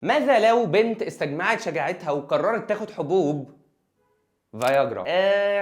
ماذا لو بنت استجمعت شجاعتها وقررت تاخد حبوب فياجرا؟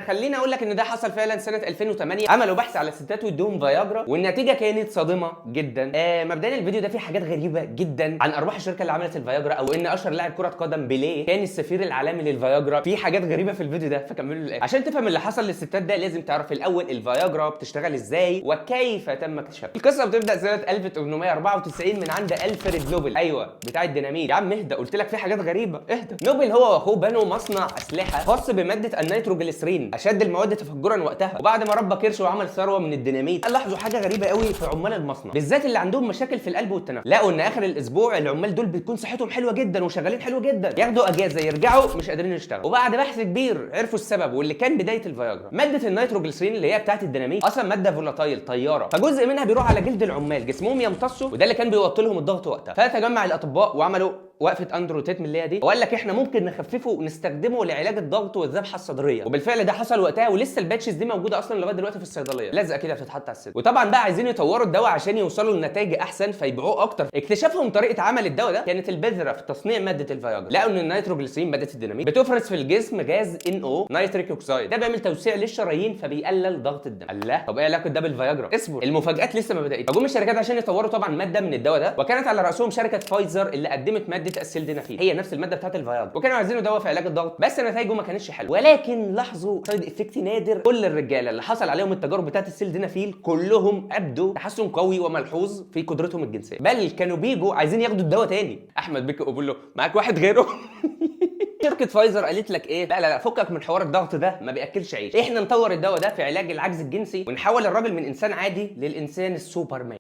خليني اقول لك ان ده حصل فعلا سنه 2008. عملوا بحث على الستات وادوهم فياجرا والنتيجه كانت صادمه جدا. مبدئيا الفيديو ده فيه حاجات غريبه جدا عن ارباح الشركه اللي عملت الفياجرا، او ان اشهر لاعب كره قدم بيليه كان السفير العالمي للفياجرا. في حاجات غريبه في الفيديو ده، فكملوا للاخر. عشان تفهم اللي حصل للستات ده لازم تعرف الاول الفياجرا بتشتغل ازاي وكيف تم اكتشافها. القصه بتبدا سنه 1894 من عند الفريد نوبل. ايوه بتاع الديناميت. يا عم اهدى، قلت لك في حاجات غريبه، اهدى. نوبل هو واخوه بنوا مصنع اسلحه خاص بماده النيتروجليسرين، اشد المواد تفجرا وقتها. وبعد ما ربى كرش وعمل ثروه من الديناميت، لاحظوا حاجه غريبه قوي في عمال المصنع، بالذات اللي عندهم مشاكل في القلب والتنفس. لقوا ان اخر الاسبوع العمال دول بتكون صحتهم حلوه جدا وشغالين حلو جدا، ياخدوا اجازه يرجعوا مش قادرين يشتغلوا. وبعد بحث كبير عرفوا السبب، واللي كان بدايه الفياجرا. ماده النيتروجليسرين اللي هي بتاعه الديناميت اصلا ماده فولاتايل طياره، فجزء منها بيروح على جلد العمال، جسمهم يمتصوا، وده اللي كان بيوطي لهم الضغط وقتها. فتجمع الاطباء وعملوا وقفه اندرو تيت من اللي هي دي، وقال لك احنا ممكن نخففه ونستخدمه لعلاج الضغط والذبحه الصدريه. وبالفعل ده حصل وقتها، ولسه الباتشز دي موجوده اصلا لغايه دلوقتي في الصيدليه، لزقه كده بتتحط على الصدر. وطبعا بقى عايزين يطوروا الدواء عشان يوصلوا لنتائج احسن فيبيعوه اكتر. اكتشافهم طريقه عمل الدواء ده كانت البذره في تصنيع ماده الفياجرا. لقوا ان النيتروجليسرين ماده الديناميت بتفرز في الجسم غاز NO نيتريك اوكسيد، ده بيعمل توسيع للشرايين فبيقلل ضغط الدم. الله، طب ايه علاقه ده بالفياجرا؟ اصبر، المفاجات لسه ما بداتش. فجم الشركات عشان يطوروا طبعا ماده من الدواء ده، وكانت على راسهم شركه فايزر اللي قدمت ماده السيلدينافيل، هي نفس الماده بتاعت الفياجرا، وكانوا عايزينه دواء في علاج الضغط، بس نتائجه ما كانتش حلوه. ولكن لاحظوا سايد افكت نادر، كل الرجاله اللي حصل عليهم التجارب بتاعت السيلدينافيل كلهم ابدوا تحسن قوي وملحوظ في قدرتهم الجنسيه، بل كانوا بيجوا عايزين ياخدوا الدواء تاني. احمد بيك بيقول له معاك واحد غيره؟ شركه فايزر قالت لك ايه؟ لا فكك من حوار الضغط ده، ما بياكلش عيش، احنا نطور الدواء ده في علاج العجز الجنسي ونحول الراجل من انسان عادي للانسان السوبرمان.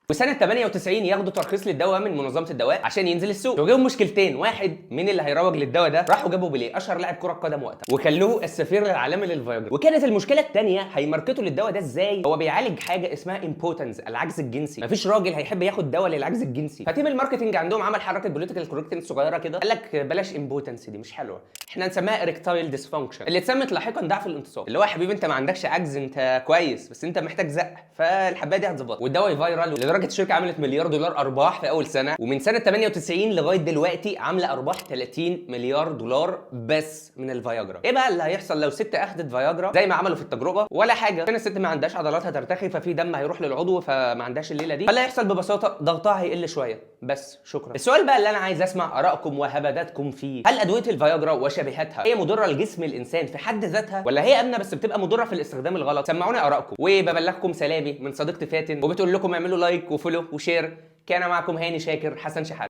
وسنة 98 ياخدوا ترخيص للدواء من منظمة الدواء عشان ينزل السوق. وجاهم مشكلتين، واحد مين اللي هيروج للدواء ده؟ راحوا جابوا بيليه اشهر لاعب كرة قدم وقتها وخلوه السفير العالمي للفياجرا. وكانت المشكلة الثانية هيماركتوا للدواء ده ازاي؟ هو بيعالج حاجة اسمها امبوتنس، العجز الجنسي. مفيش راجل هيحب ياخد دواء للعجز الجنسي. فتيم الماركتنج عندهم عمل حركة بوليتيكال كوركتنس صغيرة كده، قال لك بلاش امبوتنس دي مش حلوة، احنا نسميها اريكتايل ديسفانكشن، اللي اتسمت لاحقا ضعف الانتصاب. اللي هو يا حبيبي انت ما عندكش عجز، انت كويس بس انت محتاج زق، فالحبايه دي هتظبطها. والدواء فايرال لدرجه الشركه عملت مليار دولار ارباح في اول سنه، ومن سنه 98 لغايه دلوقتي عامله ارباح 30 مليار دولار بس من الفياجرا. ايه بقى اللي هيحصل لو ست اخدت فياجرا زي ما عملوا في التجربه؟ ولا حاجه، عشان الست ما عندهاش عضلات هترتخي ففي دم هيروح للعضو فما عندهاش الليله دي. فاللي هيحصل ببساطه ضغطها هيقل شويه بس، شكرا. السؤال بقى اللي انا عايز اسمع ارائكم وهبداتكم فيه، هل ادويه الفياجرا وشبيهاتها هي مضره لجسم الانسان في حد ذاتها، ولا هي امنه بس بتبقى مضره في الاستخدام الغلط؟ سمعوني ارائكم. وببلغكم سلامي من صديقتي فاتن، وبتقول لكم اعملوا لايك وفولو وشير. كان معكم هاني شاكر حسن شحاته.